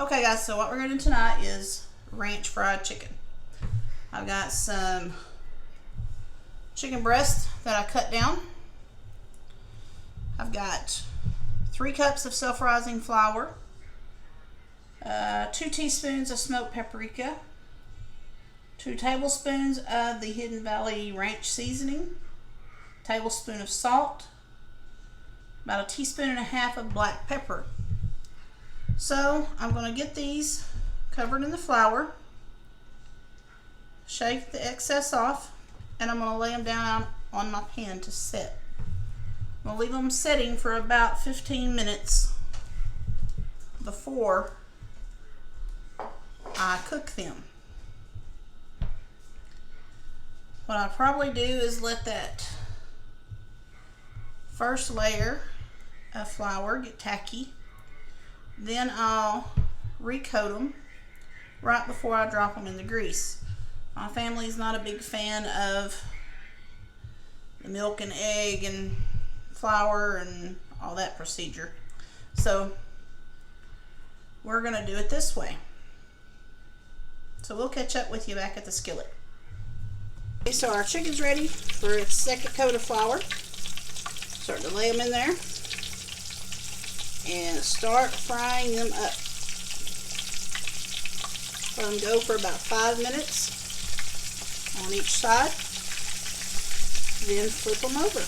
Okay guys, so what we're going to do tonight is ranch fried chicken. I've got some chicken breast that I cut down. I've got 3 cups of self-rising flour, 2 teaspoons of smoked paprika, 2 tablespoons of the Hidden Valley ranch seasoning, a tablespoon of salt, about 1.5 teaspoons of black pepper. So I'm going to get these covered in the flour, shake the excess off, and I'm going to lay them down on my pan to set. I'm going to leave them setting for about 15 minutes before I cook them. What I'll probably do is let that first layer of flour get tacky. Then I'll recoat them right before I drop them in the grease. My family's not a big fan of the milk and egg and flour and all that procedure. So we're going to do it this way. So we'll catch up with you back at the skillet. Okay, so our chicken's ready for its second coat of flour. Start to lay them in there and start frying them up. Let them go for about 5 minutes on each side, then flip them over.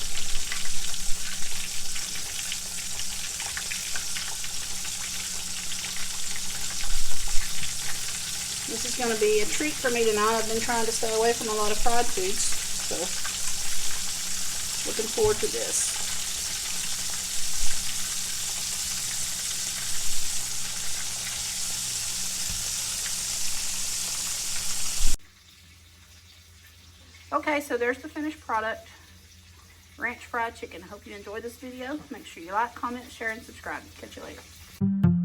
This is going to be a treat for me tonight. I've been trying to stay away from a lot of fried foods, so looking forward to this. Okay, so there's the finished product, ranch fried chicken. I hope you enjoyed this video. Make sure you like, comment, share, and subscribe. Catch you later.